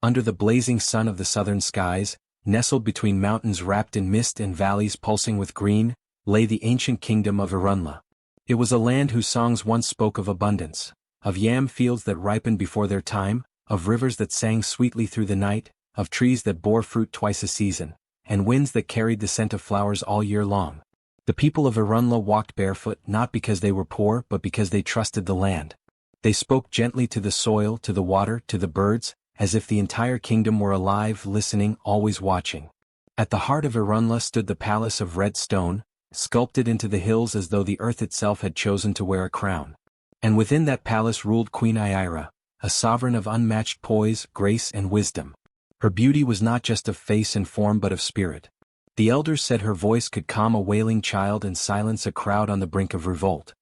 Under the blazing sun of the southern skies, nestled between mountains wrapped in mist and valleys pulsing with green, lay the ancient kingdom of Irunla. It was a land whose songs once spoke of abundance, of yam fields that ripened before their time, of rivers that sang sweetly through the night, of trees that bore fruit twice a season, and winds that carried the scent of flowers all year long. The people of Irunla walked barefoot not because they were poor but because they trusted the land. They spoke gently to the soil, to the water, to the birds, as if the entire kingdom were alive, listening, always watching. At the heart of Irunla stood the palace of red stone, sculpted into the hills as though the earth itself had chosen to wear a crown. And within that palace ruled Queen Aira, a sovereign of unmatched poise, grace and wisdom. Her beauty was not just of face and form but of spirit. The elders said her voice could calm a wailing child and silence a crowd on the brink of revolt.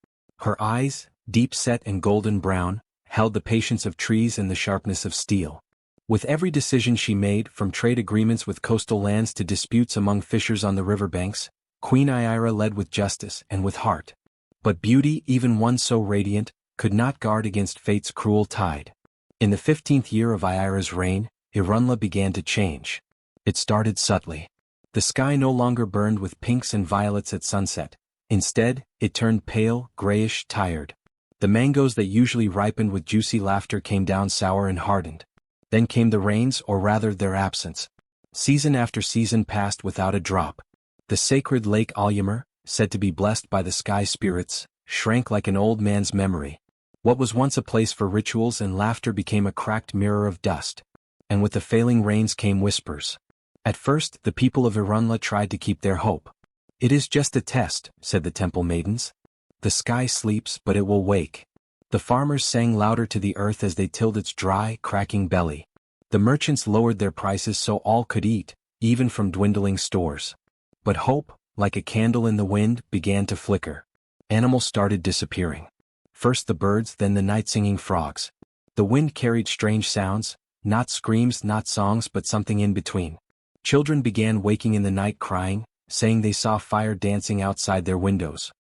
Her eyes, deep-set and golden brown, held the patience of trees and the sharpness of steel. With every decision she made, from trade agreements with coastal lands to disputes among fishers on the riverbanks, Queen Aira led with justice and with heart. But beauty, even one so radiant, could not guard against fate's cruel tide. In the 15th year of Aira's reign, Irunla began to change. It started subtly. The sky no longer burned with pinks and violets at sunset. Instead, it turned pale, grayish, tired. The mangoes that usually ripened with juicy laughter came down sour and hardened. Then came the rains, or rather their absence. Season after season passed without a drop. The sacred Lake Alyamur, said to be blessed by the sky spirits, shrank like an old man's memory. What was once a place for rituals and laughter became a cracked mirror of dust. And with the failing rains came whispers. At first, the people of Irunla tried to keep their hope. "It is just a test," said the temple maidens. "The sky sleeps, but it will wake." The farmers sang louder to the earth as they tilled its dry, cracking belly. The merchants lowered their prices so all could eat, even from dwindling stores. But hope, like a candle in the wind, began to flicker. Animals started disappearing. First the birds, then the night-singing frogs. The wind carried strange sounds, not screams, not songs, but something in between. Children began waking in the night crying, saying they saw fire dancing outside their windows.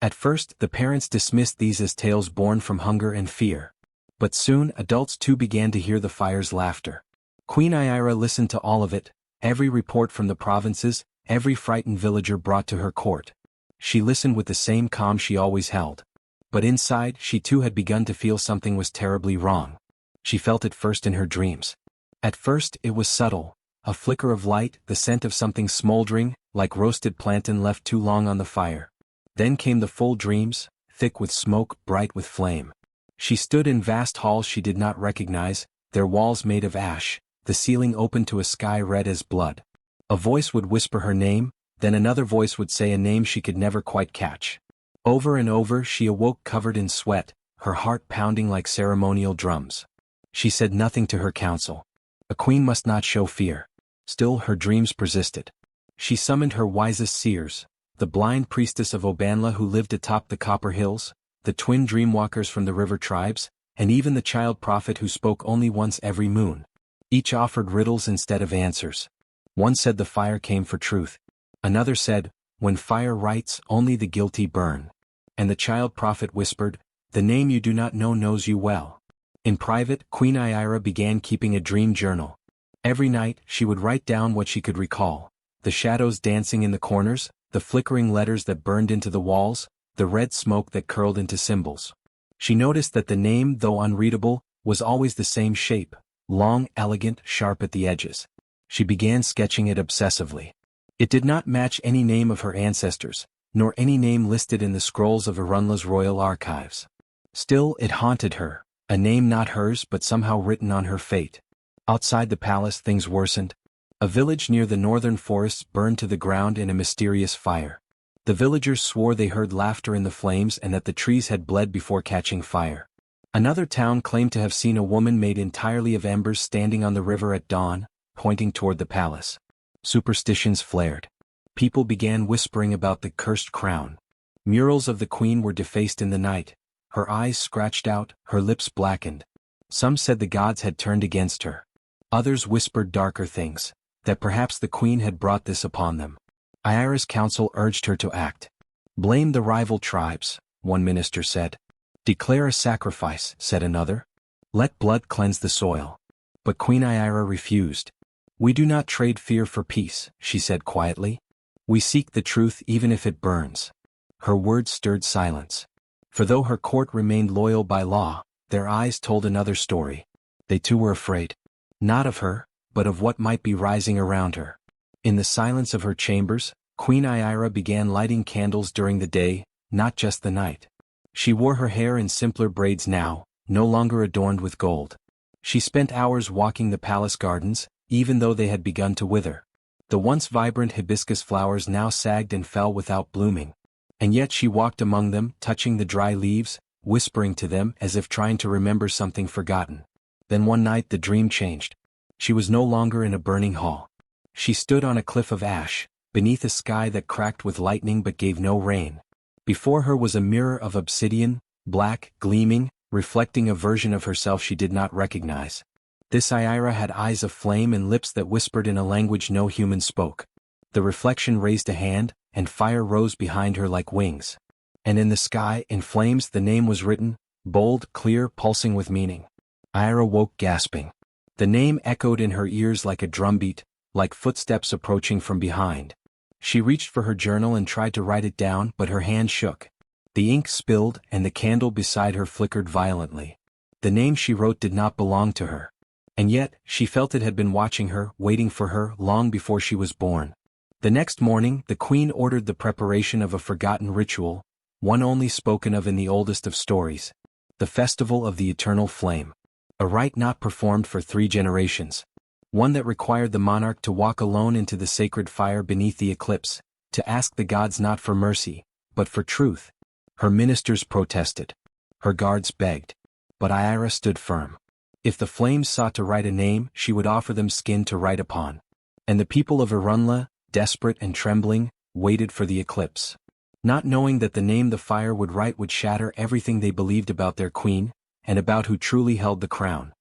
At first, the parents dismissed these as tales born from hunger and fear. But soon, adults too began to hear the fire's laughter. Queen Aira listened to all of it, every report from the provinces, every frightened villager brought to her court. She listened with the same calm she always held. But inside, she too had begun to feel something was terribly wrong. She felt it first in her dreams. At first, it was subtle. A flicker of light, the scent of something smoldering, like roasted plantain left too long on the fire. Then came the full dreams, thick with smoke, bright with flame. She stood in vast halls she did not recognize, their walls made of ash, the ceiling open to a sky red as blood. A voice would whisper her name, then another voice would say a name she could never quite catch. Over and over she awoke covered in sweat, her heart pounding like ceremonial drums. She said nothing to her council. A queen must not show fear. Still her dreams persisted. She summoned her wisest seers, the blind priestess of Obanla who lived atop the Copper Hills, the twin dreamwalkers from the river tribes, and even the child prophet who spoke only once every moon. Each offered riddles instead of answers. One said the fire came for truth. Another said, "When fire writes, only the guilty burn." And the child prophet whispered, "The name you do not know knows you well." In private, Queen Aira began keeping a dream journal. Every night, she would write down what she could recall. The shadows dancing in the corners, the flickering letters that burned into the walls, the red smoke that curled into symbols. She noticed that the name, though unreadable, was always the same shape, long, elegant, sharp at the edges. She began sketching it obsessively. It did not match any name of her ancestors, nor any name listed in the scrolls of Irunla's royal archives. Still, it haunted her, a name not hers but somehow written on her fate. Outside the palace things worsened. A village near the northern forests burned to the ground in a mysterious fire. The villagers swore they heard laughter in the flames and that the trees had bled before catching fire. Another town claimed to have seen a woman made entirely of embers standing on the river at dawn, pointing toward the palace. Superstitions flared. People began whispering about the cursed crown. Murals of the queen were defaced in the night, her eyes scratched out, her lips blackened. Some said the gods had turned against her. Others whispered darker things, that perhaps the queen had brought this upon them. Aira's council urged her to act. "Blame the rival tribes," one minister said. "Declare a sacrifice," said another. "Let blood cleanse the soil." But Queen Ira refused. "We do not trade fear for peace," she said quietly. "We seek the truth even if it burns." Her words stirred silence. For though her court remained loyal by law, their eyes told another story. They too were afraid. Not of her, but of what might be rising around her. In the silence of her chambers, Queen Ira began lighting candles during the day, not just the night. She wore her hair in simpler braids now, no longer adorned with gold. She spent hours walking the palace gardens, even though they had begun to wither. The once vibrant hibiscus flowers now sagged and fell without blooming. And yet she walked among them, touching the dry leaves, whispering to them as if trying to remember something forgotten. Then one night the dream changed. She was no longer in a burning hall. She stood on a cliff of ash, beneath a sky that cracked with lightning but gave no rain. Before her was a mirror of obsidian, black, gleaming, reflecting a version of herself she did not recognize. This Ira had eyes of flame and lips that whispered in a language no human spoke. The reflection raised a hand, and fire rose behind her like wings. And in the sky, in flames, the name was written, bold, clear, pulsing with meaning. Ira woke gasping. The name echoed in her ears like a drumbeat, like footsteps approaching from behind. She reached for her journal and tried to write it down, but her hand shook. The ink spilled, and the candle beside her flickered violently. The name she wrote did not belong to her. And yet, she felt it had been watching her, waiting for her, long before she was born. The next morning, the queen ordered the preparation of a forgotten ritual, one only spoken of in the oldest of stories. The festival of the eternal flame. A rite not performed for 3 generations. One that required the monarch to walk alone into the sacred fire beneath the eclipse, to ask the gods not for mercy, but for truth. Her ministers protested. Her guards begged. But Ira stood firm. If the flames sought to write a name, she would offer them skin to write upon. And the people of Arunla, desperate and trembling, waited for the eclipse. Not knowing that the name the fire would write would shatter everything they believed about their queen, and about who truly held the crown.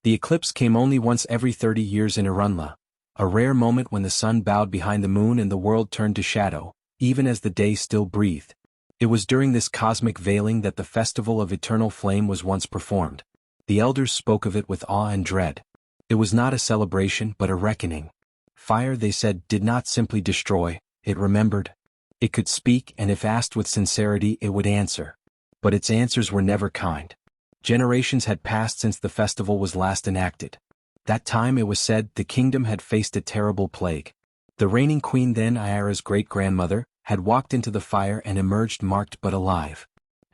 The eclipse came only once every 30 years in Arunla, a rare moment when the sun bowed behind the moon and the world turned to shadow, even as the day still breathed. It was during this cosmic veiling that the festival of eternal flame was once performed. The elders spoke of it with awe and dread. It was not a celebration but a reckoning. Fire, they said, did not simply destroy, it remembered. It could speak, and if asked with sincerity it would answer. But its answers were never kind. Generations had passed since the festival was last enacted. That time, it was said, the kingdom had faced a terrible plague. The reigning queen then, Ira's great-grandmother, had walked into the fire and emerged marked but alive.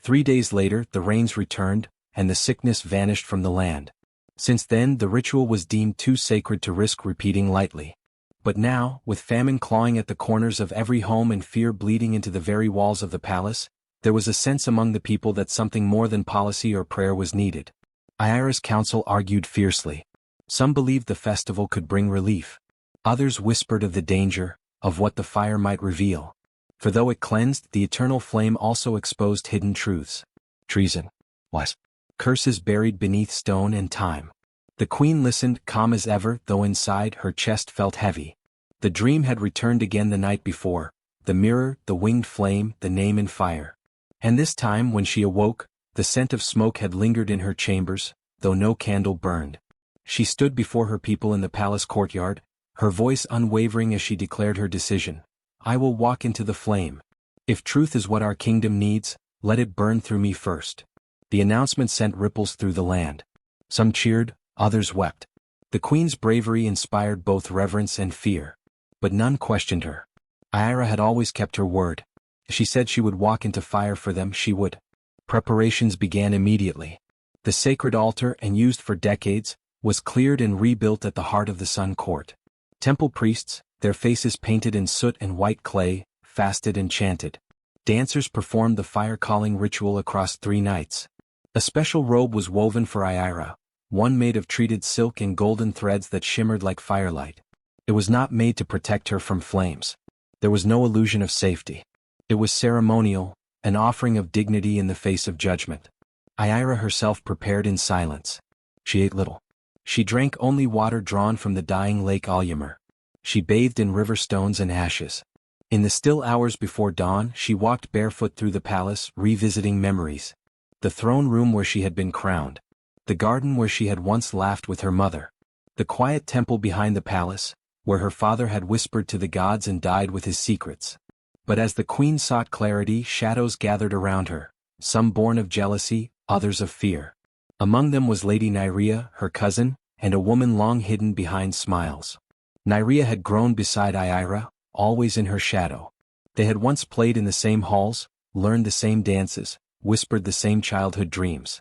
3 days later, the rains returned, and the sickness vanished from the land. Since then, the ritual was deemed too sacred to risk repeating lightly. But now, with famine clawing at the corners of every home and fear bleeding into the very walls of the palace, there was a sense among the people that something more than policy or prayer was needed. Ira's council argued fiercely. Some believed the festival could bring relief. Others whispered of the danger, of what the fire might reveal. For though it cleansed, the eternal flame also exposed hidden truths. Treason. What? Curses buried beneath stone and time. The queen listened, calm as ever, though inside her chest felt heavy. The dream had returned again the night before, the mirror, the winged flame, the name in fire. And this time, when she awoke, the scent of smoke had lingered in her chambers, though no candle burned. She stood before her people in the palace courtyard, her voice unwavering as she declared her decision. I will walk into the flame. If truth is what our kingdom needs, let it burn through me first. The announcement sent ripples through the land. Some cheered, others wept. The queen's bravery inspired both reverence and fear. But none questioned her. Ira had always kept her word. She said she would walk into fire for them, she would. Preparations began immediately. The sacred altar, and used for decades, was cleared and rebuilt at the heart of the Sun Court. Temple priests, their faces painted in soot and white clay, fasted and chanted. Dancers performed the fire-calling ritual across 3 nights. A special robe was woven for Ira, one made of treated silk and golden threads that shimmered like firelight. It was not made to protect her from flames. There was no illusion of safety. It was ceremonial, an offering of dignity in the face of judgment. Ira herself prepared in silence. She ate little. She drank only water drawn from the dying Lake Alyamur. She bathed in river stones and ashes. In the still hours before dawn, she walked barefoot through the palace, revisiting memories. The throne room where she had been crowned. The garden where she had once laughed with her mother. The quiet temple behind the palace, where her father had whispered to the gods and died with his secrets. But as the queen sought clarity, shadows gathered around her, some born of jealousy, others of fear. Among them was Lady Naria, her cousin, and a woman long hidden behind smiles. Naria had grown beside Ira, always in her shadow. They had once played in the same halls, learned the same dances, whispered the same childhood dreams.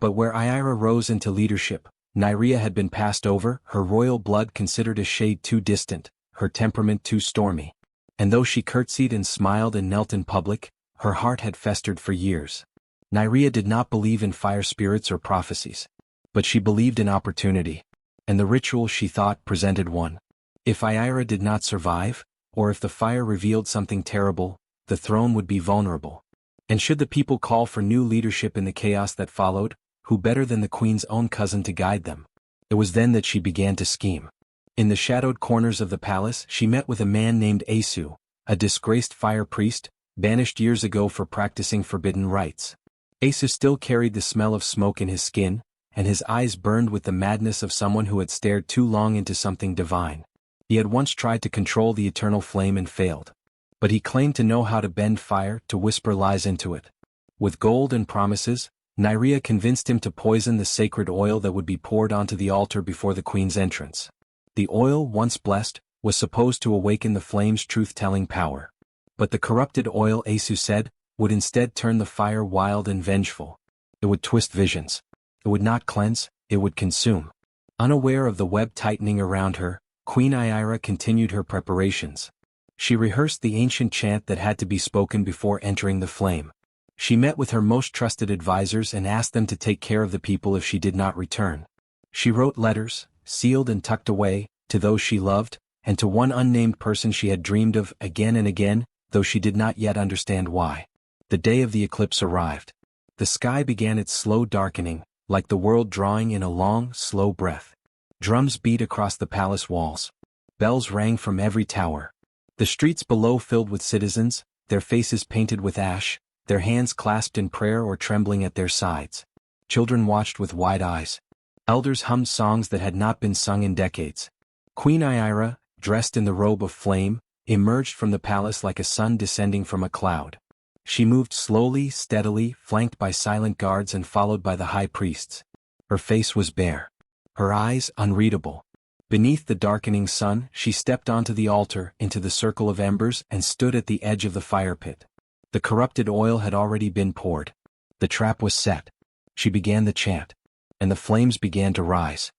But where Ira rose into leadership, Naria had been passed over, her royal blood considered a shade too distant, her temperament too stormy. And though she curtsied and smiled and knelt in public, her heart had festered for years. Naria did not believe in fire spirits or prophecies. But she believed in opportunity. And the ritual, she thought, presented one. If Ira did not survive, or if the fire revealed something terrible, the throne would be vulnerable. And should the people call for new leadership in the chaos that followed, who better than the queen's own cousin to guide them? It was then that she began to scheme. In the shadowed corners of the palace, she met with a man named Asu, a disgraced fire priest, banished years ago for practicing forbidden rites. Asu still carried the smell of smoke in his skin, and his eyes burned with the madness of someone who had stared too long into something divine. He had once tried to control the eternal flame and failed. But he claimed to know how to bend fire, to whisper lies into it. With gold and promises, Naria convinced him to poison the sacred oil that would be poured onto the altar before the queen's entrance. The oil, once blessed, was supposed to awaken the flame's truth-telling power. But the corrupted oil, Asu said, would instead turn the fire wild and vengeful. It would twist visions. It would not cleanse, it would consume. Unaware of the web tightening around her, Queen Ira continued her preparations. She rehearsed the ancient chant that had to be spoken before entering the flame. She met with her most trusted advisors and asked them to take care of the people if she did not return. She wrote letters, sealed and tucked away, to those she loved, and to one unnamed person she had dreamed of again and again, though she did not yet understand why. The day of the eclipse arrived. The sky began its slow darkening, like the world drawing in a long, slow breath. Drums beat across the palace walls. Bells rang from every tower. The streets below filled with citizens, their faces painted with ash, their hands clasped in prayer or trembling at their sides. Children watched with wide eyes. Elders hummed songs that had not been sung in decades. Queen Ira, dressed in the robe of flame, emerged from the palace like a sun descending from a cloud. She moved slowly, steadily, flanked by silent guards and followed by the high priests. Her face was bare. Her eyes unreadable. Beneath the darkening sun, she stepped onto the altar, into the circle of embers, and stood at the edge of the fire pit. The corrupted oil had already been poured. The trap was set. She began the chant. And the flames began to rise.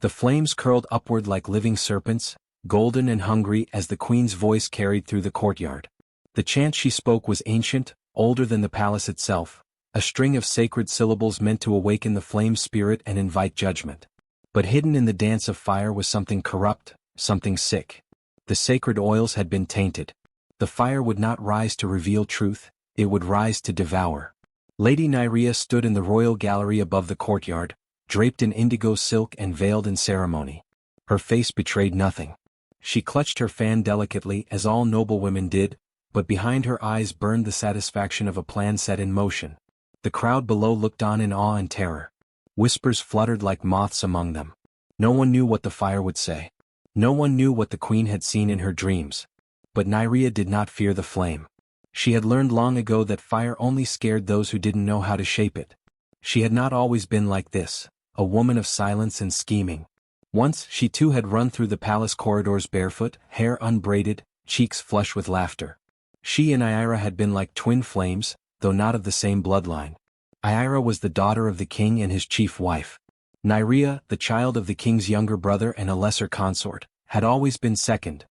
The flames curled upward like living serpents, golden and hungry as the queen's voice carried through the courtyard. The chant she spoke was ancient, older than the palace itself, a string of sacred syllables meant to awaken the flame spirit and invite judgment. But hidden in the dance of fire was something corrupt, something sick. The sacred oils had been tainted. The fire would not rise to reveal truth, it would rise to devour. Lady Naria stood in the royal gallery above the courtyard, draped in indigo silk and veiled in ceremony. Her face betrayed nothing. She clutched her fan delicately as all noblewomen did, but behind her eyes burned the satisfaction of a plan set in motion. The crowd below looked on in awe and terror. Whispers fluttered like moths among them. No one knew what the fire would say. No one knew what the queen had seen in her dreams. But Naria did not fear the flame. She had learned long ago that fire only scared those who didn't know how to shape it. She had not always been like this, a woman of silence and scheming. Once she too had run through the palace corridors barefoot, hair unbraided, cheeks flush with laughter. She and Ira had been like twin flames, though not of the same bloodline. Ira was the daughter of the king and his chief wife. Naria, the child of the king's younger brother and a lesser consort, had always been second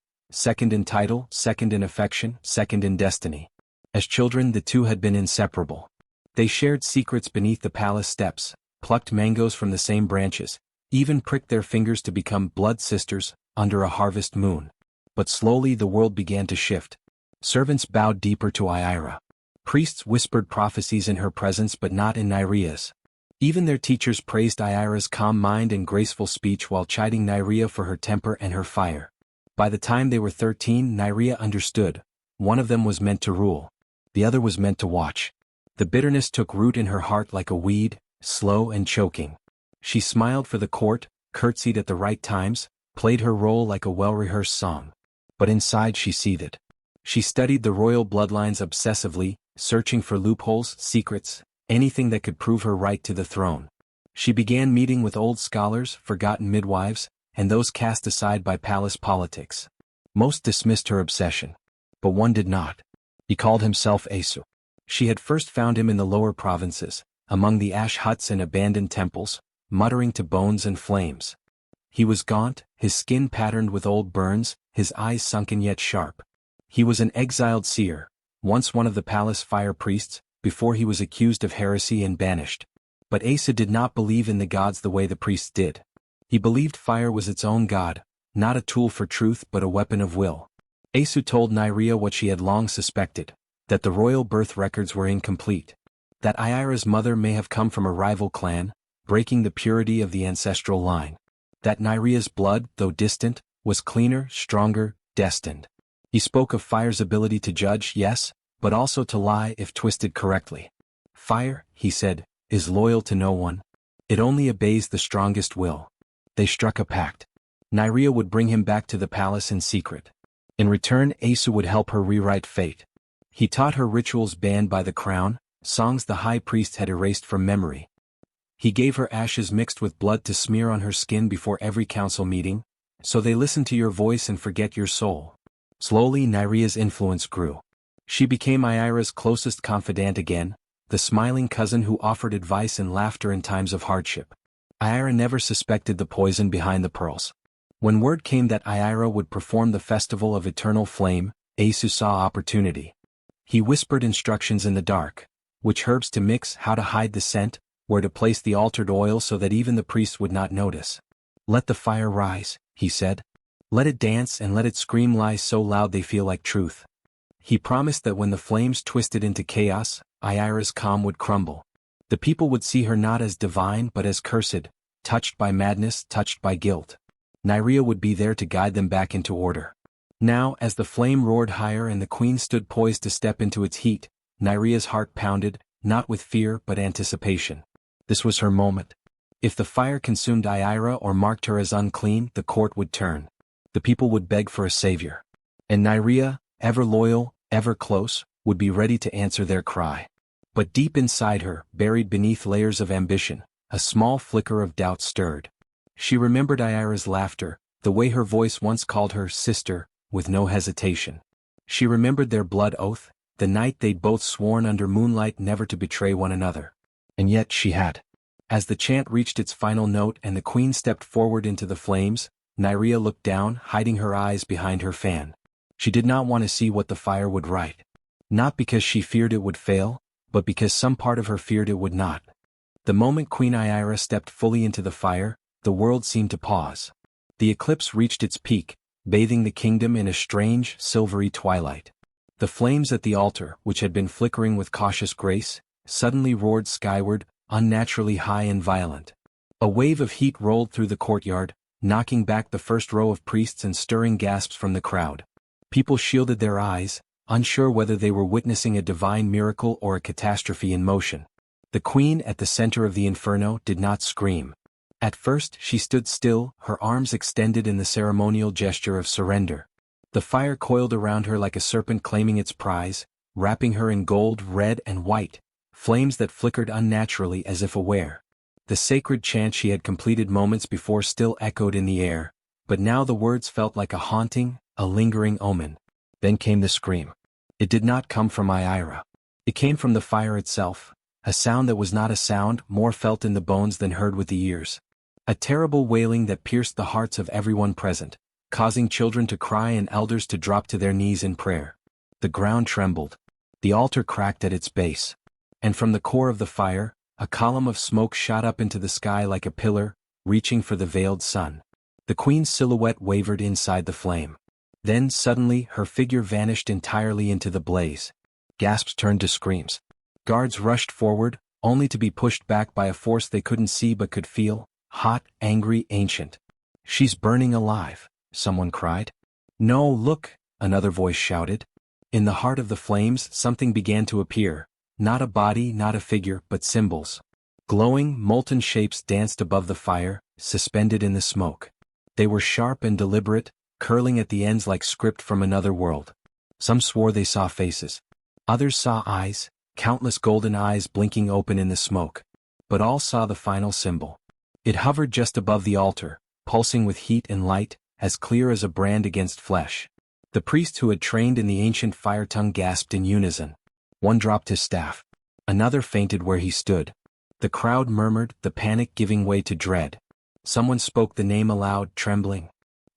in title, second in affection, second in destiny. As children the two had been inseparable. They shared secrets beneath the palace steps, plucked mangoes from the same branches, even pricked their fingers to become blood sisters, under a harvest moon. But slowly the world began to shift. Servants bowed deeper to Ira. Priests whispered prophecies in her presence but not in Naria's. Even their teachers praised Ira's calm mind and graceful speech while chiding Naria for her temper and her fire. By the time they were 13, Naria understood. One of them was meant to rule. The other was meant to watch. The bitterness took root in her heart like a weed, slow and choking. She smiled for the court, curtsied at the right times, played her role like a well-rehearsed song. But inside she seethed. She studied the royal bloodlines obsessively, searching for loopholes, secrets, anything that could prove her right to the throne. She began meeting with old scholars, forgotten midwives, and those cast aside by palace politics. Most dismissed her obsession. But one did not. He called himself Asu. She had first found him in the lower provinces, among the ash huts and abandoned temples, muttering to bones and flames. He was gaunt, his skin patterned with old burns, his eyes sunken yet sharp. He was an exiled seer, once one of the palace fire priests, before he was accused of heresy and banished. But Asa did not believe in the gods the way the priests did. He believed fire was its own god, not a tool for truth but a weapon of will. Asu told Naria what she had long suspected, that the royal birth records were incomplete. That Iyara's mother may have come from a rival clan, breaking the purity of the ancestral line. That Naria's blood, though distant, was cleaner, stronger, destined. He spoke of fire's ability to judge, yes, but also to lie if twisted correctly. Fire, he said, is loyal to no one. It only obeys the strongest will. They struck a pact. Naria would bring him back to the palace in secret. In return, Asa would help her rewrite fate. He taught her rituals banned by the crown, songs the high priest had erased from memory. He gave her ashes mixed with blood to smear on her skin before every council meeting, so they listen to your voice and forget your soul. Slowly Naria's influence grew. She became Iyara's closest confidant again, the smiling cousin who offered advice and laughter in times of hardship. Iyara never suspected the poison behind the pearls. When word came that Iyara would perform the festival of eternal flame, Asu saw opportunity. He whispered instructions in the dark, which herbs to mix, how to hide the scent, where to place the altered oil so that even the priests would not notice. Let the fire rise, he said. Let it dance and let it scream lies so loud they feel like truth. He promised that when the flames twisted into chaos, Iyara's calm would crumble. The people would see her not as divine but as cursed, touched by madness, touched by guilt. Naria would be there to guide them back into order. Now, as the flame roared higher and the queen stood poised to step into its heat, Naria's heart pounded, not with fear but anticipation. This was her moment. If the fire consumed Iyara or marked her as unclean, the court would turn. The people would beg for a savior. And Naria, ever loyal, ever close, would be ready to answer their cry. But deep inside her, buried beneath layers of ambition, a small flicker of doubt stirred. She remembered Iyara's laughter, the way her voice once called her sister, with no hesitation. She remembered their blood oath, the night they'd both sworn under moonlight never to betray one another. And yet she had. As the chant reached its final note and the queen stepped forward into the flames, Naria looked down, hiding her eyes behind her fan. She did not want to see what the fire would write. Not because she feared it would fail, but because some part of her feared it would not. The moment Queen Iyara stepped fully into the fire, the world seemed to pause. The eclipse reached its peak, bathing the kingdom in a strange, silvery twilight. The flames at the altar, which had been flickering with cautious grace, suddenly roared skyward, unnaturally high and violent. A wave of heat rolled through the courtyard, knocking back the first row of priests and stirring gasps from the crowd. People shielded their eyes, unsure whether they were witnessing a divine miracle or a catastrophe in motion. The queen at the center of the inferno did not scream. At first she stood still, her arms extended in the ceremonial gesture of surrender. The fire coiled around her like a serpent claiming its prize, wrapping her in gold, red and white, flames that flickered unnaturally as if aware. The sacred chant she had completed moments before still echoed in the air, but now the words felt like a haunting, a lingering omen. Then came the scream. It did not come from Iyara. It came from the fire itself, a sound that was not a sound, more felt in the bones than heard with the ears. A terrible wailing that pierced the hearts of everyone present, causing children to cry and elders to drop to their knees in prayer. The ground trembled. The altar cracked at its base. And from the core of the fire, a column of smoke shot up into the sky like a pillar, reaching for the veiled sun. The queen's silhouette wavered inside the flame. Then suddenly her figure vanished entirely into the blaze. Gasps turned to screams. Guards rushed forward, only to be pushed back by a force they couldn't see but could feel, hot, angry, ancient. "She's burning alive," someone cried. "No, look," another voice shouted. In the heart of the flames something began to appear, not a body, not a figure, but symbols. Glowing, molten shapes danced above the fire, suspended in the smoke. They were sharp and deliberate, curling at the ends like script from another world. Some swore they saw faces. Others saw eyes, countless golden eyes blinking open in the smoke. But all saw the final symbol. It hovered just above the altar, pulsing with heat and light, as clear as a brand against flesh. The priest who had trained in the ancient fire tongue gasped in unison. One dropped his staff. Another fainted where he stood. The crowd murmured, the panic giving way to dread. Someone spoke the name aloud, trembling.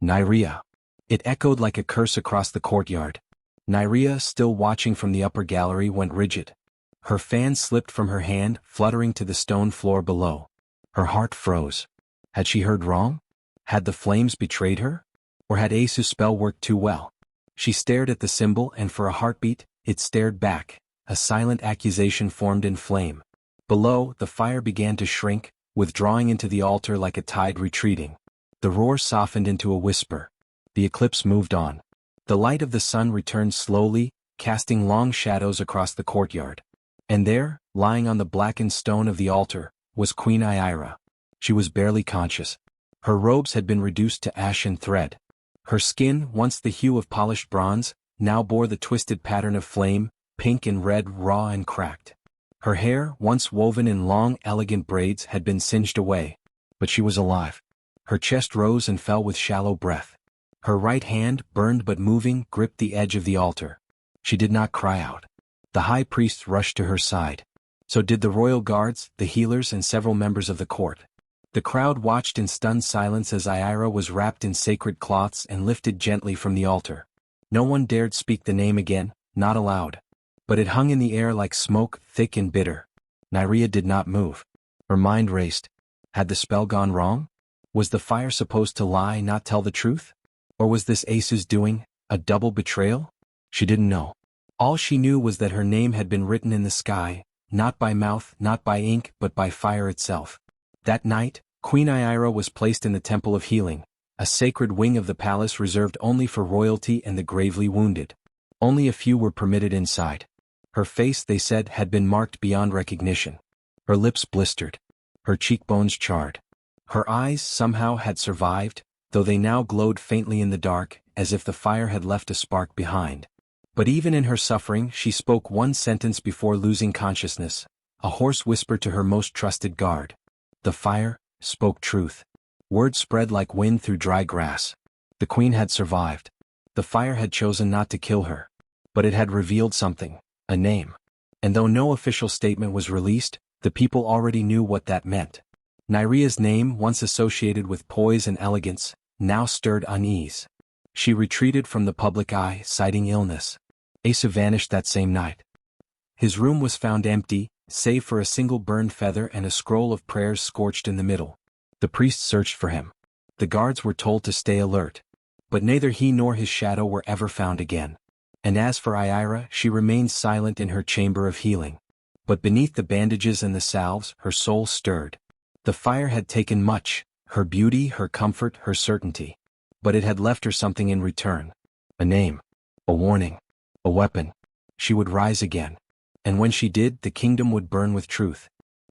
Naria. It echoed like a curse across the courtyard. Naria, still watching from the upper gallery, went rigid. Her fan slipped from her hand, fluttering to the stone floor below. Her heart froze. Had she heard wrong? Had the flames betrayed her? Or had Asu's spell worked too well? She stared at the symbol, and for a heartbeat, it stared back. A silent accusation formed in flame. Below, the fire began to shrink, withdrawing into the altar like a tide retreating. The roar softened into a whisper. The eclipse moved on. The light of the sun returned slowly, casting long shadows across the courtyard. And there, lying on the blackened stone of the altar, was Queen Ira. She was barely conscious. Her robes had been reduced to ash and thread. Her skin, once the hue of polished bronze, now bore the twisted pattern of flame, pink and red, raw and cracked. Her hair, once woven in long, elegant braids, had been singed away. But she was alive. Her chest rose and fell with shallow breath. Her right hand, burned but moving, gripped the edge of the altar. She did not cry out. The high priest rushed to her side. So did the royal guards, the healers, and several members of the court. The crowd watched in stunned silence as Ira was wrapped in sacred cloths and lifted gently from the altar. No one dared speak the name again, not aloud. But it hung in the air like smoke, thick and bitter. Naria did not move. Her mind raced. Had the spell gone wrong? Was the fire supposed to lie, not tell the truth? Or was this Asu's doing, a double betrayal? She didn't know. All she knew was that her name had been written in the sky, not by mouth, not by ink, but by fire itself. That night, Queen Ira was placed in the Temple of Healing, a sacred wing of the palace reserved only for royalty and the gravely wounded. Only a few were permitted inside. Her face, they said, had been marked beyond recognition. Her lips blistered. Her cheekbones charred. Her eyes somehow had survived, though they now glowed faintly in the dark, as if the fire had left a spark behind. But even in her suffering, she spoke one sentence before losing consciousness, a hoarse whisper to her most trusted guard. The fire spoke truth. Word spread like wind through dry grass. The queen had survived. The fire had chosen not to kill her. But it had revealed something. A name. And though no official statement was released, the people already knew what that meant. Naria's name, once associated with poise and elegance, now stirred unease. She retreated from the public eye, citing illness. Asa vanished that same night. His room was found empty, save for a single burned feather and a scroll of prayers scorched in the middle. The priest searched for him. The guards were told to stay alert. But neither he nor his shadow were ever found again. And as for Ira, she remained silent in her chamber of healing. But beneath the bandages and the salves, her soul stirred. The fire had taken much, her beauty, her comfort, her certainty. But it had left her something in return. A name. A warning. A weapon. She would rise again. And when she did, the kingdom would burn with truth.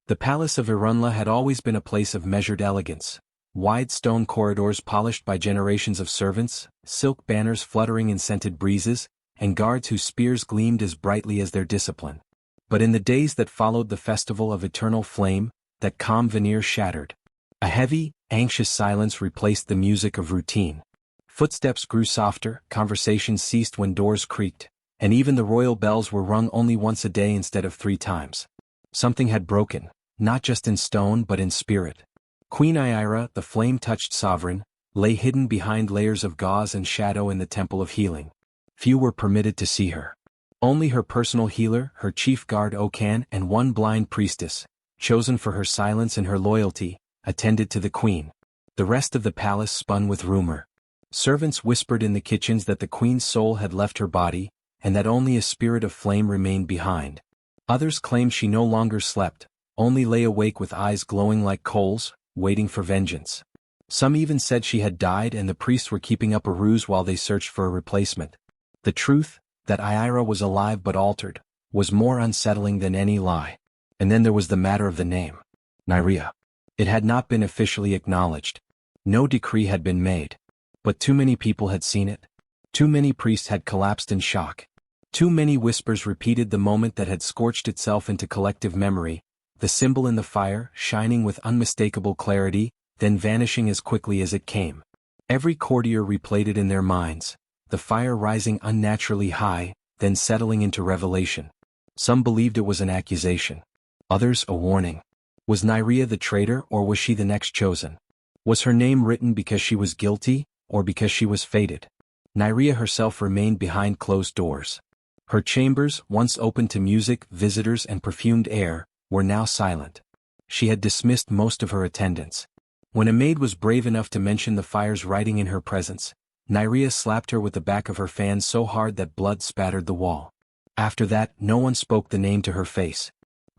The palace of Irunla had always been a place of measured elegance. Wide stone corridors polished by generations of servants, silk banners fluttering in scented breezes, and guards whose spears gleamed as brightly as their discipline. But in the days that followed the festival of eternal flame, that calm veneer shattered. A heavy, anxious silence replaced the music of routine. Footsteps grew softer, conversations ceased when doors creaked, and even the royal bells were rung only once a day instead of 3 times. Something had broken, not just in stone but in spirit. Queen Ira, the flame-touched sovereign, lay hidden behind layers of gauze and shadow in the Temple of Healing. Few were permitted to see her. Only her personal healer, her chief guard Okan, and one blind priestess, chosen for her silence and her loyalty, attended to the queen. The rest of the palace spun with rumor. Servants whispered in the kitchens that the queen's soul had left her body, and that only a spirit of flame remained behind. Others claimed she no longer slept, only lay awake with eyes glowing like coals, waiting for vengeance. Some even said she had died and the priests were keeping up a ruse while they searched for a replacement. The truth, that Ira was alive but altered, was more unsettling than any lie. And then there was the matter of the name. Naria. It had not been officially acknowledged. No decree had been made. But too many people had seen it. Too many priests had collapsed in shock. Too many whispers repeated the moment that had scorched itself into collective memory, the symbol in the fire, shining with unmistakable clarity, then vanishing as quickly as it came. Every courtier replayed it in their minds, the fire rising unnaturally high, then settling into revelation. Some believed it was an accusation. Others a warning. Was Naria the traitor, or was she the next chosen? Was her name written because she was guilty, or because she was fated? Naria herself remained behind closed doors. Her chambers, once open to music, visitors and perfumed air, were now silent. She had dismissed most of her attendants. When a maid was brave enough to mention the fire's writing in her presence, Naria slapped her with the back of her fan so hard that blood spattered the wall. After that, no one spoke the name to her face.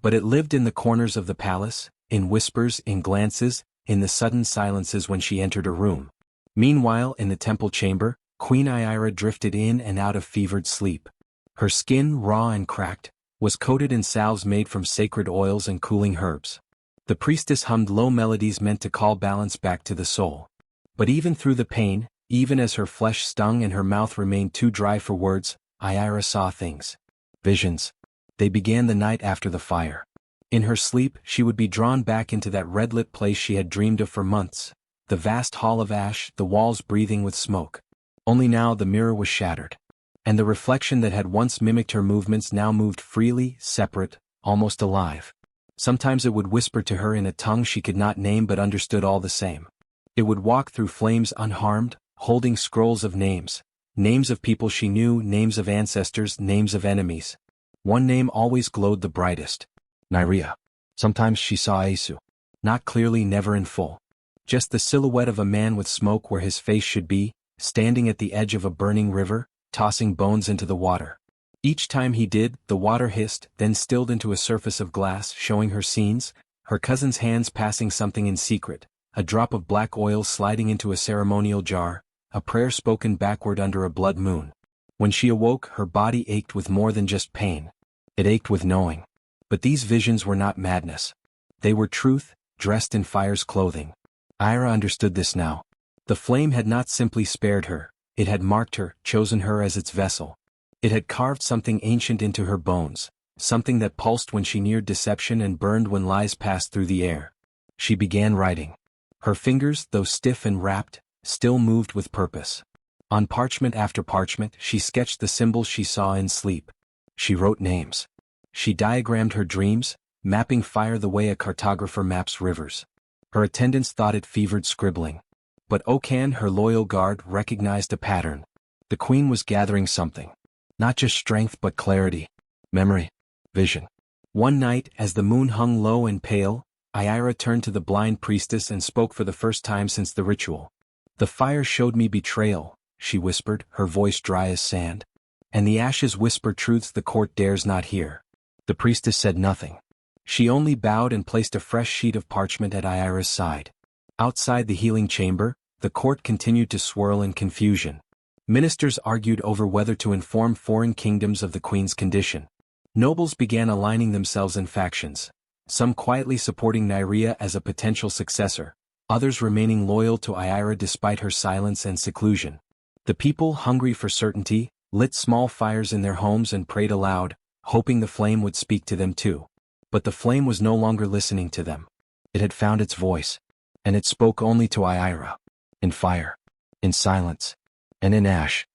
But it lived in the corners of the palace, in whispers, in glances, in the sudden silences when she entered a room. Meanwhile, in the temple chamber, Queen Ira drifted in and out of fevered sleep. Her skin, raw and cracked, was coated in salves made from sacred oils and cooling herbs. The priestess hummed low melodies meant to call balance back to the soul. But even through the pain, even as her flesh stung and her mouth remained too dry for words, Ira saw things. Visions. They began the night after the fire. In her sleep, she would be drawn back into that red-lit place she had dreamed of for months, the vast hall of ash, the walls breathing with smoke. Only now the mirror was shattered. And the reflection that had once mimicked her movements now moved freely, separate, almost alive. Sometimes it would whisper to her in a tongue she could not name but understood all the same. It would walk through flames unharmed, holding scrolls of names. Names of people she knew, names of ancestors, names of enemies. One name always glowed the brightest. Naria. Sometimes she saw Asu. Not clearly, never in full. Just the silhouette of a man with smoke where his face should be, standing at the edge of a burning river, tossing bones into the water. Each time he did, the water hissed, then stilled into a surface of glass, showing her scenes, her cousin's hands passing something in secret, a drop of black oil sliding into a ceremonial jar, a prayer spoken backward under a blood moon. When she awoke, her body ached with more than just pain. It ached with knowing. But these visions were not madness. They were truth, dressed in fire's clothing. Ira understood this now. The flame had not simply spared her. It had marked her, chosen her as its vessel. It had carved something ancient into her bones, something that pulsed when she neared deception and burned when lies passed through the air. She began writing. Her fingers, though stiff and wrapped, still moved with purpose. On parchment after parchment, she sketched the symbols she saw in sleep. She wrote names. She diagrammed her dreams, mapping fire the way a cartographer maps rivers. Her attendants thought it fevered scribbling. But Okan, her loyal guard, recognized a pattern. The queen was gathering something. Not just strength but clarity, memory, vision. One night, as the moon hung low and pale, Ira turned to the blind priestess and spoke for the first time since the ritual. "The fire showed me betrayal," she whispered, her voice dry as sand. "And the ashes whisper truths the court dares not hear." The priestess said nothing. She only bowed and placed a fresh sheet of parchment at Ira's side. Outside the healing chamber, the court continued to swirl in confusion. Ministers argued over whether to inform foreign kingdoms of the queen's condition. Nobles began aligning themselves in factions, some quietly supporting Naria as a potential successor, others remaining loyal to Ira despite her silence and seclusion. The people, hungry for certainty, lit small fires in their homes and prayed aloud, hoping the flame would speak to them too. But the flame was no longer listening to them. It had found its voice. And it spoke only to Ira. In fire. In silence. And in ash.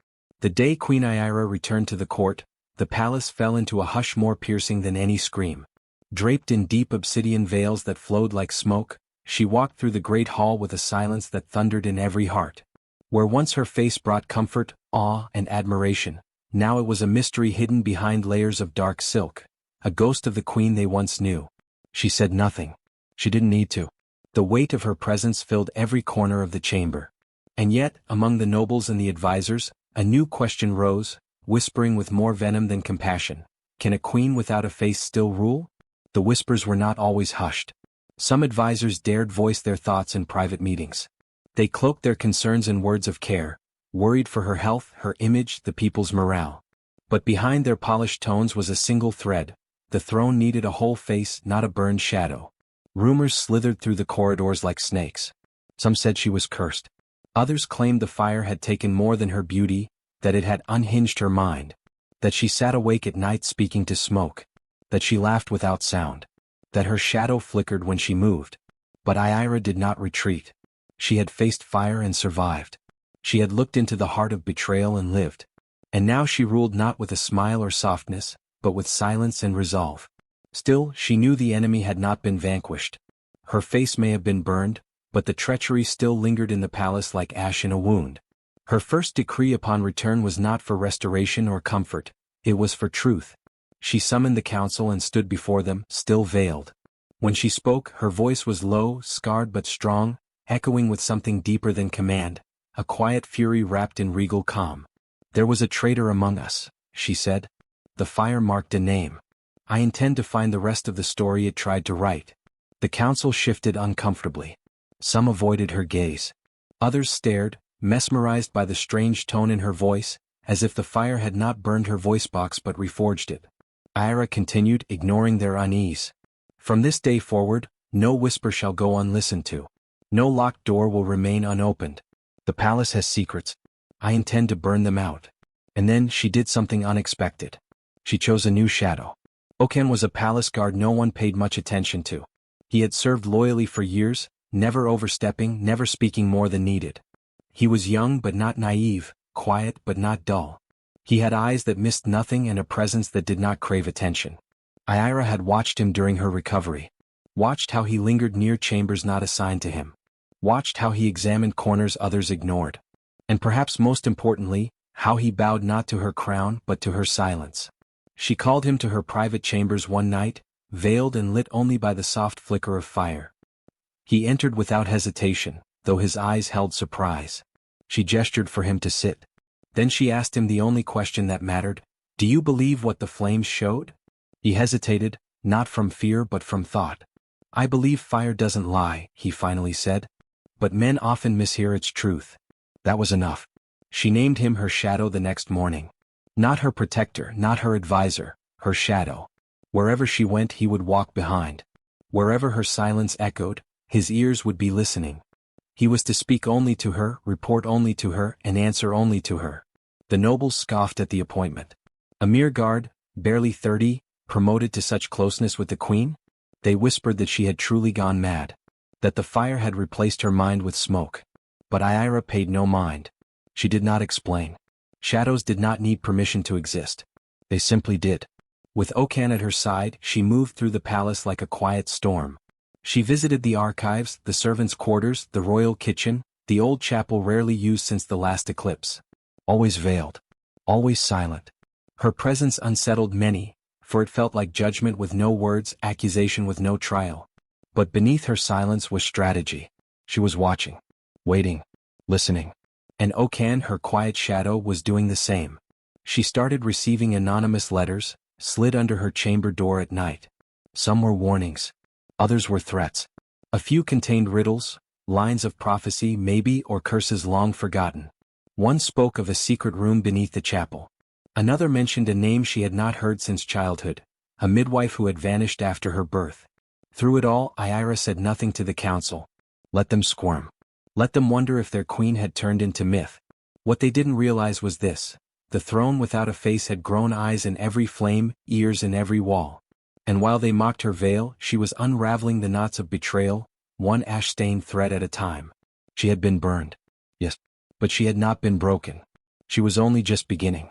The day Queen Ira returned to the court, the palace fell into a hush more piercing than any scream. Draped in deep obsidian veils that flowed like smoke, she walked through the great hall with a silence that thundered in every heart. Where once her face brought comfort, awe, and admiration, now it was a mystery hidden behind layers of dark silk, a ghost of the queen they once knew. She said nothing. She didn't need to. The weight of her presence filled every corner of the chamber. And yet, among the nobles and the advisors, a new question rose, whispering with more venom than compassion. Can a queen without a face still rule? The whispers were not always hushed. Some advisors dared voice their thoughts in private meetings. They cloaked their concerns in words of care, worried for her health, her image, the people's morale. But behind their polished tones was a single thread. The throne needed a whole face, not a burned shadow. Rumors slithered through the corridors like snakes. Some said she was cursed. Others claimed the fire had taken more than her beauty, that it had unhinged her mind, that she sat awake at night speaking to smoke, that she laughed without sound, that her shadow flickered when she moved. But Ira did not retreat. She had faced fire and survived. She had looked into the heart of betrayal and lived. And now she ruled not with a smile or softness, but with silence and resolve. Still, she knew the enemy had not been vanquished. Her face may have been burned, but the treachery still lingered in the palace like ash in a wound. Her first decree upon return was not for restoration or comfort, it was for truth. She summoned the council and stood before them, still veiled. When she spoke, her voice was low, scarred but strong, echoing with something deeper than command, a quiet fury wrapped in regal calm. "There was a traitor among us," she said. "The fire marked a name. I intend to find the rest of the story it tried to write." The council shifted uncomfortably. Some avoided her gaze. Others stared, mesmerized by the strange tone in her voice, as if the fire had not burned her voice box but reforged it. Ira continued, ignoring their unease. "From this day forward, no whisper shall go unlistened to. No locked door will remain unopened. The palace has secrets. I intend to burn them out." And then she did something unexpected. She chose a new shadow. Okan was a palace guard no one paid much attention to. He had served loyally for years, never overstepping, never speaking more than needed. He was young but not naive, quiet but not dull. He had eyes that missed nothing and a presence that did not crave attention. Ira had watched him during her recovery. Watched how he lingered near chambers not assigned to him. Watched how he examined corners others ignored. And perhaps most importantly, how he bowed not to her crown but to her silence. She called him to her private chambers one night, veiled and lit only by the soft flicker of fire. He entered without hesitation, though his eyes held surprise. She gestured for him to sit. Then she asked him the only question that mattered, "Do you believe what the flames showed?" He hesitated, not from fear but from thought. "I believe fire doesn't lie," he finally said. "But men often mishear its truth." That was enough. She named him her shadow the next morning. Not her protector, not her advisor, her shadow. Wherever she went he would walk behind. Wherever her silence echoed, his ears would be listening. He was to speak only to her, report only to her, and answer only to her. The nobles scoffed at the appointment. A mere guard, barely 30, promoted to such closeness with the queen? They whispered that she had truly gone mad. That the fire had replaced her mind with smoke. But Ira paid no mind. She did not explain. Shadows did not need permission to exist. They simply did. With Okan at her side, she moved through the palace like a quiet storm. She visited the archives, the servants' quarters, the royal kitchen, the old chapel rarely used since the last eclipse. Always veiled. Always silent. Her presence unsettled many, for it felt like judgment with no words, accusation with no trial. But beneath her silence was strategy. She was watching. Waiting. Listening. And Okan, her quiet shadow, was doing the same. She started receiving anonymous letters, slid under her chamber door at night. Some were warnings. Others were threats. A few contained riddles, lines of prophecy maybe or curses long forgotten. One spoke of a secret room beneath the chapel. Another mentioned a name she had not heard since childhood, a midwife who had vanished after her birth. Through it all, Ira said nothing to the council. Let them squirm. Let them wonder if their queen had turned into myth. What they didn't realize was this: the throne without a face had grown eyes in every flame, ears in every wall. And while they mocked her veil, she was unraveling the knots of betrayal, one ash-stained thread at a time. She had been burned. Yes. But she had not been broken. She was only just beginning.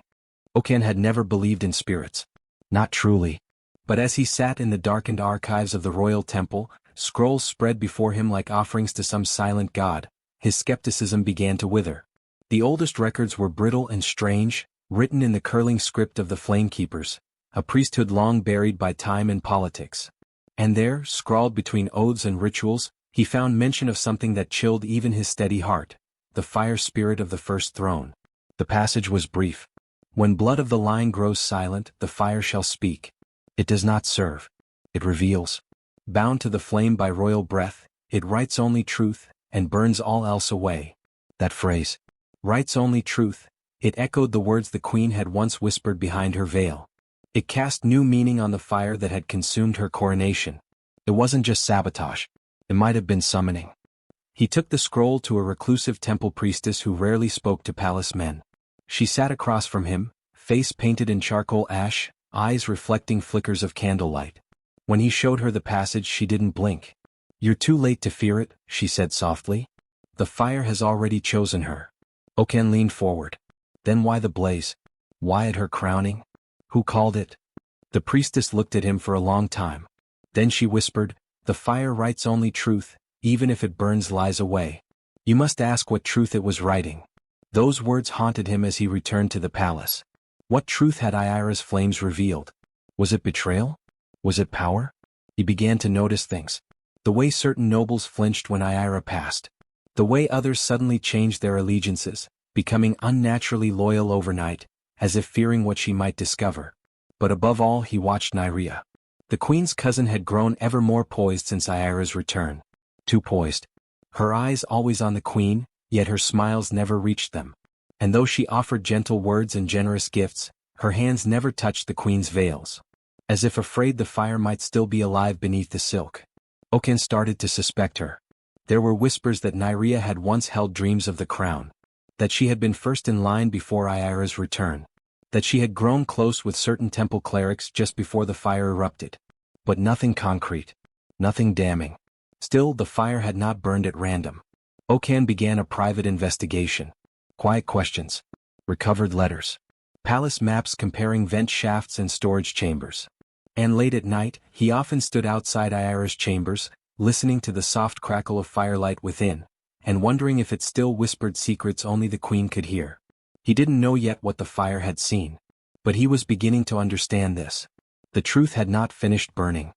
Okan had never believed in spirits. Not truly. But as he sat in the darkened archives of the royal temple, scrolls spread before him like offerings to some silent god, his skepticism began to wither. The oldest records were brittle and strange, written in the curling script of the Flamekeepers, a priesthood long buried by time and politics. And there, scrawled between oaths and rituals, he found mention of something that chilled even his steady heart: the fire spirit of the first throne. The passage was brief. When blood of the line grows silent, the fire shall speak. It does not serve. It reveals. Bound to the flame by royal breath, it writes only truth, and burns all else away. That phrase, writes only truth, it echoed the words the queen had once whispered behind her veil. It cast new meaning on the fire that had consumed her coronation. It wasn't just sabotage. It might have been summoning. He took the scroll to a reclusive temple priestess who rarely spoke to palace men. She sat across from him, face painted in charcoal ash, eyes reflecting flickers of candlelight. When he showed her the passage, she didn't blink. "You're too late to fear it," she said softly. "The fire has already chosen her." Oken leaned forward. "Then why the blaze? Why at her crowning? Who called it?" The priestess looked at him for a long time. Then she whispered, "The fire writes only truth, even if it burns lies away. You must ask what truth it was writing." Those words haunted him as he returned to the palace. What truth had Ayara's flames revealed? Was it betrayal? Was it power? He began to notice things. The way certain nobles flinched when Ayara passed. The way others suddenly changed their allegiances, becoming unnaturally loyal overnight, as if fearing what she might discover. But above all, he watched Naria. The queen's cousin had grown ever more poised since Ayara's return. Too poised. Her eyes always on the queen, yet her smiles never reached them. And though she offered gentle words and generous gifts, her hands never touched the queen's veils. As if afraid the fire might still be alive beneath the silk. Oken started to suspect her. There were whispers that Naria had once held dreams of the crown. That she had been first in line before Ayara's return. That she had grown close with certain temple clerics just before the fire erupted. But nothing concrete. Nothing damning. Still, the fire had not burned at random. Oken began a private investigation. Quiet questions. Recovered letters. Palace maps comparing vent shafts and storage chambers. And late at night, he often stood outside Ayara's chambers, listening to the soft crackle of firelight within, and wondering if it still whispered secrets only the queen could hear. He didn't know yet what the fire had seen. But he was beginning to understand this. The truth had not finished burning.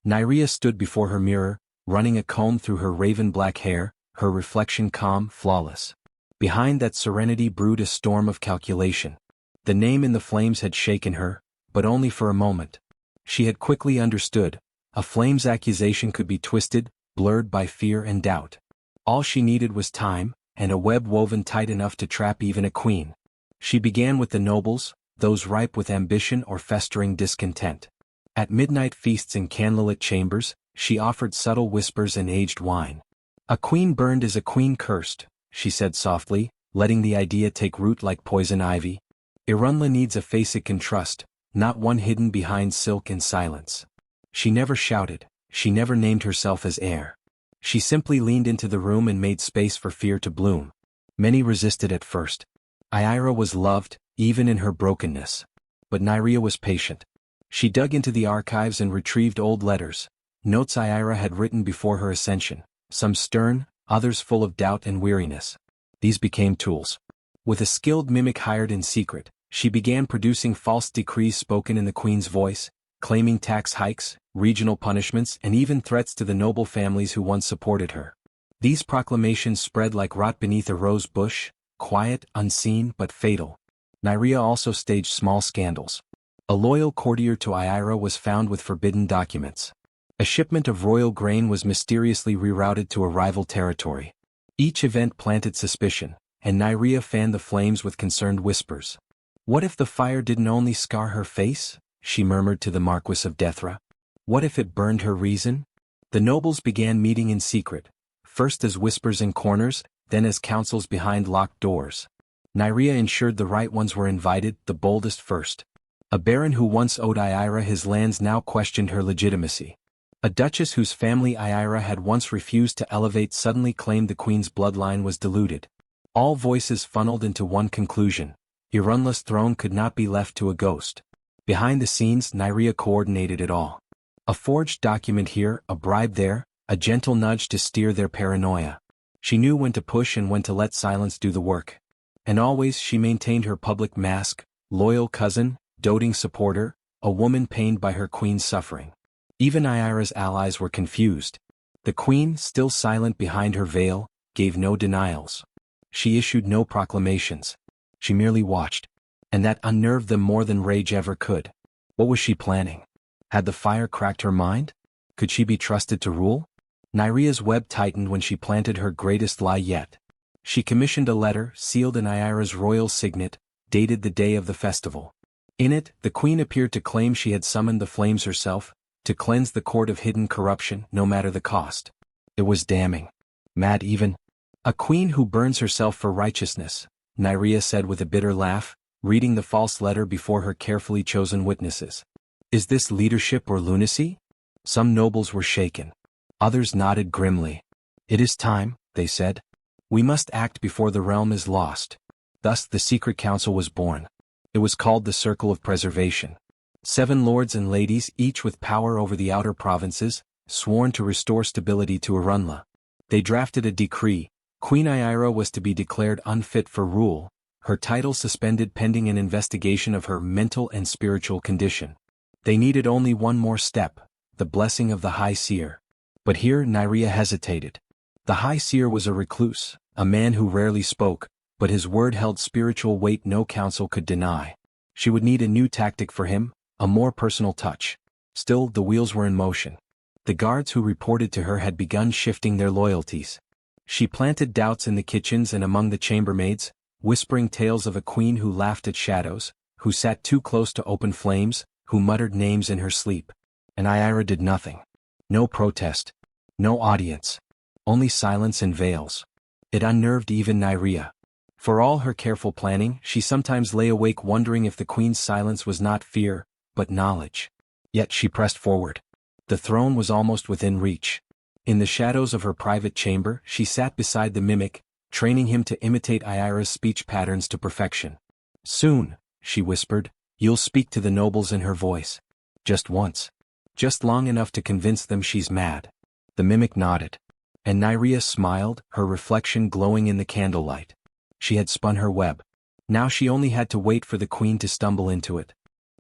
Naria stood before her mirror, running a comb through her raven-black hair, her reflection calm, flawless. Behind that serenity brewed a storm of calculation. The name in the flames had shaken her, but only for a moment. She had quickly understood. A flame's accusation could be twisted, blurred by fear and doubt. All she needed was time, and a web woven tight enough to trap even a queen. She began with the nobles, those ripe with ambition or festering discontent. At midnight feasts in candlelit chambers, she offered subtle whispers and aged wine. "A queen burned is a queen cursed," she said softly, letting the idea take root like poison ivy. "Irunla needs a face it can trust, not one hidden behind silk and silence." She never shouted, she never named herself as heir. She simply leaned into the room and made space for fear to bloom. Many resisted at first. Ayara was loved, even in her brokenness. But Naria was patient. She dug into the archives and retrieved old letters, notes Ayara had written before her ascension, some stern, others full of doubt and weariness. These became tools. With a skilled mimic hired in secret, she began producing false decrees spoken in the queen's voice, claiming tax hikes, regional punishments, and even threats to the noble families who once supported her. These proclamations spread like rot beneath a rose bush, quiet, unseen, but fatal. Naria also staged small scandals. A loyal courtier to Ayara was found with forbidden documents. A shipment of royal grain was mysteriously rerouted to a rival territory. Each event planted suspicion, and Naria fanned the flames with concerned whispers. "What if the fire didn't only scar her face?" she murmured to the Marquis of Dethra. "What if it burned her reason?" The nobles began meeting in secret, first as whispers in corners, then as councils behind locked doors. Naria ensured the right ones were invited, the boldest first. A baron who once owed Ayara his lands now questioned her legitimacy. A duchess whose family Ayara had once refused to elevate suddenly claimed the queen's bloodline was diluted. All voices funneled into one conclusion: Irunla's throne could not be left to a ghost. Behind the scenes, Naria coordinated it all. A forged document here, a bribe there, a gentle nudge to steer their paranoia. She knew when to push and when to let silence do the work. And always she maintained her public mask, loyal cousin, doting supporter, a woman pained by her queen's suffering. Even Ayara's allies were confused. The queen, still silent behind her veil, gave no denials. She issued no proclamations. She merely watched. And that unnerved them more than rage ever could. What was she planning? Had the fire cracked her mind? Could she be trusted to rule? Naria's web tightened when she planted her greatest lie yet. She commissioned a letter, sealed in Ayara's royal signet, dated the day of the festival. In it, the queen appeared to claim she had summoned the flames herself, to cleanse the court of hidden corruption no matter the cost. It was damning. Mad even. A queen who burns herself for righteousness, Naria said with a bitter laugh, reading the false letter before her carefully chosen witnesses. Is this leadership or lunacy? Some nobles were shaken. Others nodded grimly. It is time, they said. We must act before the realm is lost. Thus the secret council was born. It was called the Circle of Preservation. 7 lords and ladies, each with power over the outer provinces, sworn to restore stability to Arunla. They drafted a decree. Queen Aira was to be declared unfit for rule, her title suspended pending an investigation of her mental and spiritual condition. They needed only one more step, the blessing of the High Seer. But here Naria hesitated. The High Seer was a recluse, a man who rarely spoke, but his word held spiritual weight no council could deny. She would need a new tactic for him, a more personal touch. Still, the wheels were in motion. The guards who reported to her had begun shifting their loyalties. She planted doubts in the kitchens and among the chambermaids, whispering tales of a queen who laughed at shadows, who sat too close to open flames, who muttered names in her sleep. And Aira did nothing. No protest. No audience. Only silence and veils. It unnerved even Naria. For all her careful planning, she sometimes lay awake wondering if the queen's silence was not fear, but knowledge. Yet she pressed forward. The throne was almost within reach. In the shadows of her private chamber, she sat beside the mimic, training him to imitate Aira's speech patterns to perfection. Soon, she whispered, you'll speak to the nobles in her voice. Just once. Just long enough to convince them she's mad. The mimic nodded. And Naria smiled, her reflection glowing in the candlelight. She had spun her web. Now she only had to wait for the queen to stumble into it.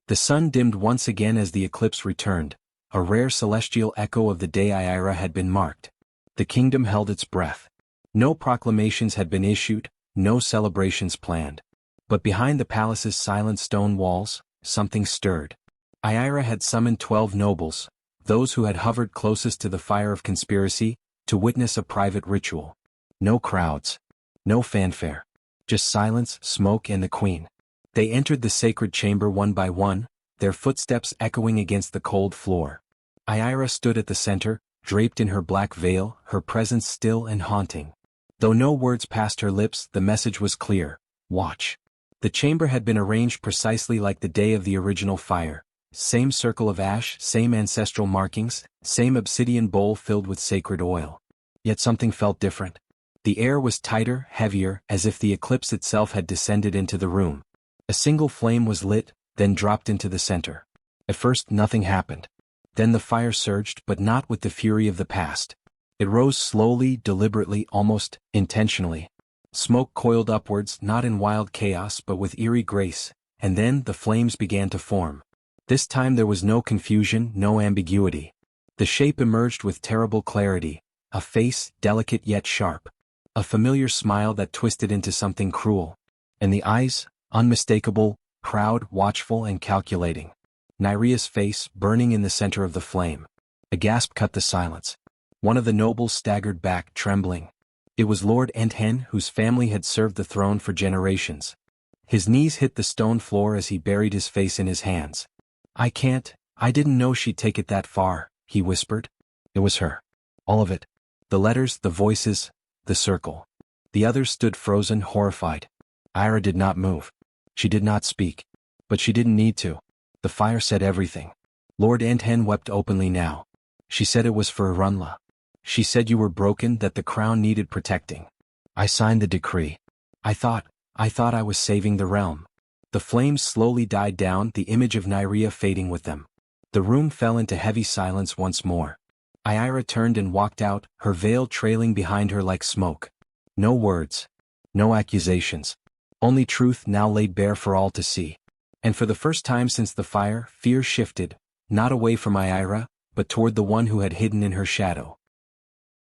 The sun dimmed once again as the eclipse returned, a rare celestial echo of the day Aira had been marked. The kingdom held its breath. No proclamations had been issued, no celebrations planned. But behind the palace's silent stone walls, something stirred. Aira had summoned 12 nobles, those who had hovered closest to the fire of conspiracy, to witness a private ritual. No crowds. No fanfare. Just silence, smoke and the queen. They entered the sacred chamber one by one, their footsteps echoing against the cold floor. Aira stood at the center, draped in her black veil, her presence still and haunting. Though no words passed her lips, the message was clear. Watch. The chamber had been arranged precisely like the day of the original fire. Same circle of ash, same ancestral markings, same obsidian bowl filled with sacred oil. Yet something felt different. The air was tighter, heavier, as if the eclipse itself had descended into the room. A single flame was lit, then dropped into the center. At first nothing happened. Then the fire surged, but not with the fury of the past. It rose slowly, deliberately, almost intentionally. Smoke coiled upwards, not in wild chaos but with eerie grace, and then the flames began to form. This time there was no confusion, no ambiguity. The shape emerged with terrible clarity, a face, delicate yet sharp. A familiar smile that twisted into something cruel. And the eyes, unmistakable, proud, watchful and calculating. Naria's face, burning in the center of the flame. A gasp cut the silence. One of the nobles staggered back, trembling. It was Lord Enthen, whose family had served the throne for generations. His knees hit the stone floor as he buried his face in his hands. I didn't know she'd take it that far, he whispered. It was her. All of it. The letters, the voices, the circle. The others stood frozen, horrified. Aira did not move. She did not speak. But she didn't need to. The fire said everything. Lord Enthen wept openly now. She said it was for Arunla. She said you were broken, that the crown needed protecting. I signed the decree. I thought I was saving the realm. The flames slowly died down, the image of Naria fading with them. The room fell into heavy silence once more. Aira turned and walked out, her veil trailing behind her like smoke. No words. No accusations. Only truth now laid bare for all to see. And for the first time since the fire, fear shifted, not away from Aira, but toward the one who had hidden in her shadow.